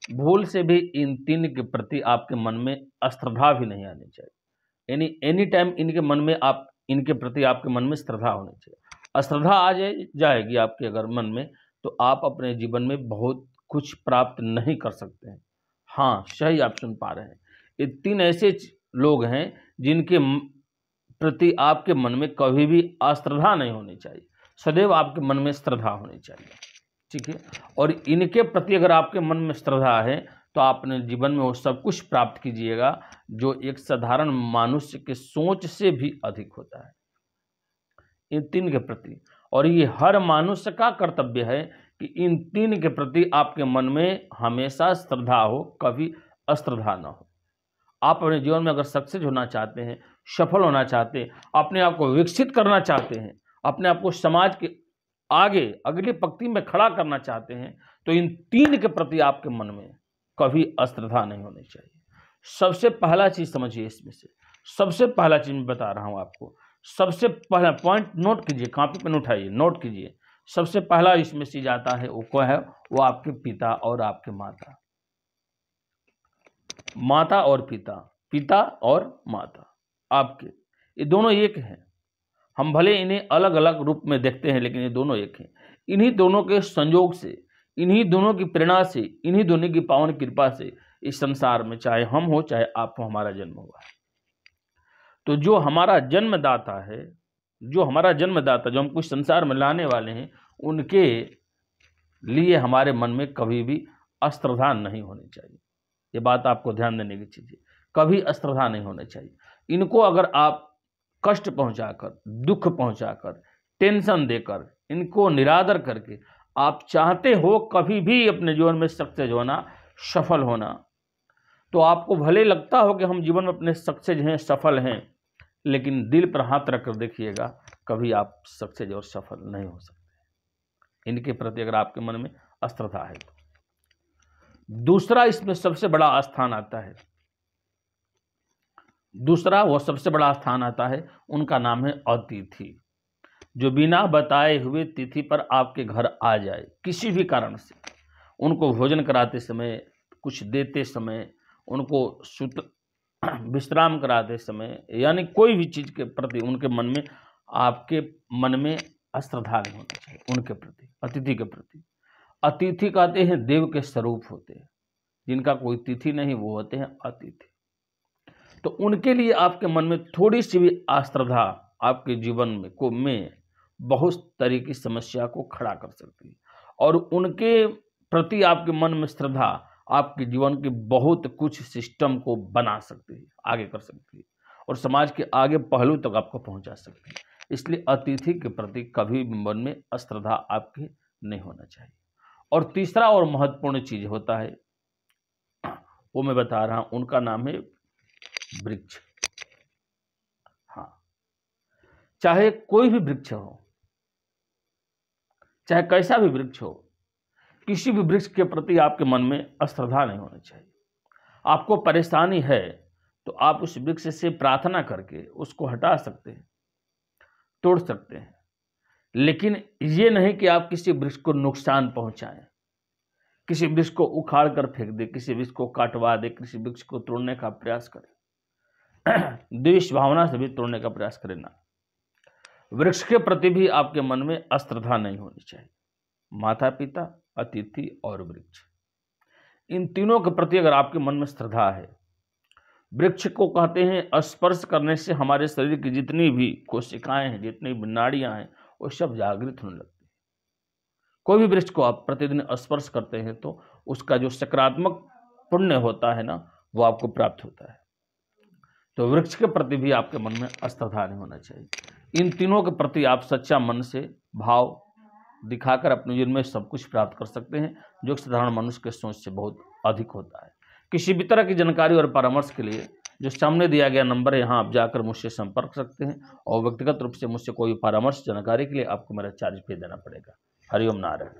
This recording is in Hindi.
भूल से भी इन तीन के प्रति आपके मन में अश्रद्धा भी नहीं आनी चाहिए। यानी एनी टाइम इनके मन में आप इनके प्रति आपके मन में श्रद्धा होनी चाहिए। अश्रद्धा आ जाएगी आपके अगर मन में, तो आप अपने जीवन में बहुत कुछ प्राप्त नहीं कर सकते हैं। हाँ, सही आप सुन पा रहे हैं। ये तीन ऐसे लोग हैं जिनके प्रति आपके मन में कभी भी अश्रद्धा नहीं होनी चाहिए, सदैव आपके मन में श्रद्धा होनी चाहिए। ठीक है, और इनके प्रति अगर आपके मन में श्रद्धा है तो आप अपने जीवन में वो सब कुछ प्राप्त कीजिएगा जो एक साधारण मनुष्य के सोच से भी अधिक होता है, इन तीन के प्रति। और ये हर मनुष्य का कर्तव्य है कि इन तीन के प्रति आपके मन में हमेशा श्रद्धा हो, कभी अश्रद्धा न हो। आप अपने जीवन में अगर सक्सेस होना चाहते हैं, सफल होना चाहते हैं, अपने आप को विकसित करना चाहते हैं, अपने आप को समाज के आगे अगली पंक्ति में खड़ा करना चाहते हैं, तो इन तीन के प्रति आपके मन में कभी अश्रद्धा नहीं होनी चाहिए। सबसे पहला चीज समझिए, इसमें से सबसे पहला चीज मैं बता रहा हूं आपको, सबसे पहला पॉइंट नोट कीजिए, कॉपी पेन उठाइए, नोट कीजिए। सबसे पहला इसमें चीज आता है, वो क्या है? वो आपके पिता और आपके माता, माता और पिता, पिता और माता आपके, ये दोनों एक हैं। हम भले इन्हें अलग अलग रूप में देखते हैं, लेकिन ये दोनों एक हैं। इन्हीं दोनों के संयोग से, इन्हीं दोनों की प्रेरणा से, इन्हीं दोनों की पावन कृपा से इस संसार में चाहे हम हो चाहे आप हो, हमारा जन्म हुआ है। तो जो हमारा जन्मदाता है, जो हमारा जन्मदाता, जो हमको इस संसार में लाने वाले हैं, उनके लिए हमारे मन में कभी भी अश्रद्धा नहीं होनी चाहिए। ये बात आपको ध्यान देने की चीज़ है, कभी अश्रद्धा नहीं होनी चाहिए। इनको अगर आप कष्ट पहुंचाकर, दुख पहुंचाकर, टेंशन देकर, इनको निरादर करके आप चाहते हो कभी भी अपने जीवन में सक्सेस होना, सफल होना, तो आपको भले लगता हो कि हम जीवन में अपने सक्सेस हैं, सफल हैं, लेकिन दिल पर हाथ रखकर देखिएगा, कभी आप सक्सेस और सफल नहीं हो सकते इनके प्रति अगर आपके मन में अश्रद्धा है तो। दूसरा इसमें सबसे बड़ा स्थान आता है, दूसरा वो सबसे बड़ा स्थान आता है, उनका नाम है अतिथि, जो बिना बताए हुए तिथि पर आपके घर आ जाए किसी भी कारण से। उनको भोजन कराते समय, कुछ देते समय, उनको विश्राम कराते समय, यानी कोई भी चीज़ के प्रति उनके मन में, आपके मन में अश्रद्धा नहीं होना चाहिए उनके प्रति, अतिथि के प्रति। अतिथि कहते हैं देव के स्वरूप होते हैं, जिनका कोई तिथि नहीं वो होते हैं अतिथि। तो उनके लिए आपके मन में थोड़ी सी भी अश्रद्धा आपके जीवन में बहुत तरह की समस्या को खड़ा कर सकती है, और उनके प्रति आपके मन में श्रद्धा आपके जीवन के बहुत कुछ सिस्टम को बना सकती है, आगे कर सकती है, और समाज के आगे पहलू तक आपको पहुंचा सकती है। इसलिए अतिथि के प्रति कभी मन में अश्रद्धा आपके नहीं होना चाहिए। और तीसरा और महत्वपूर्ण चीज होता है, वो मैं बता रहा हूं, उनका नाम है वृक्ष। हाँ, चाहे कोई भी वृक्ष हो, चाहे कैसा भी वृक्ष हो, किसी भी वृक्ष के प्रति आपके मन में अश्रद्धा नहीं होनी चाहिए। आपको परेशानी है तो आप उस वृक्ष से प्रार्थना करके उसको हटा सकते हैं, तोड़ सकते हैं, लेकिन ये नहीं कि आप किसी वृक्ष को नुकसान पहुंचाएं, किसी वृक्ष को उखाड़ कर फेंक दे, किसी वृक्ष को काटवा दे, किसी वृक्ष को तोड़ने का प्रयास करें, द्वेष भावना से भी तोड़ने का प्रयास करें ना। वृक्ष के प्रति भी आपके मन में अश्रद्धा नहीं होनी चाहिए। माता पिता, अतिथि और वृक्ष, इन तीनों के प्रति अगर आपके मन में श्रद्धा है, वृक्ष को कहते हैं स्पर्श करने से हमारे शरीर की जितनी भी कोशिकाएं हैं, जितनी भी नाड़ियां हैं, वो सब जागृत होने लगती है। कोई भी वृक्ष को आप प्रतिदिन स्पर्श करते हैं तो उसका जो सकारात्मक पुण्य होता है ना, वो आपको प्राप्त होता है। तो वृक्ष के प्रति भी आपके मन में अश्रद्धा नहीं होना चाहिए। इन तीनों के प्रति आप सच्चा मन से भाव दिखाकर अपने जीवन में सब कुछ प्राप्त कर सकते हैं, जो साधारण मनुष्य के सोच से बहुत अधिक होता है। किसी भी तरह की जानकारी और परामर्श के लिए जो सामने दिया गया नंबर है, यहाँ आप जाकर मुझसे संपर्क सकते हैं, और व्यक्तिगत रूप से मुझसे कोई परामर्श जानकारी के लिए आपको मेरा चार्ज पे देना पड़ेगा। हरिओम नारायण।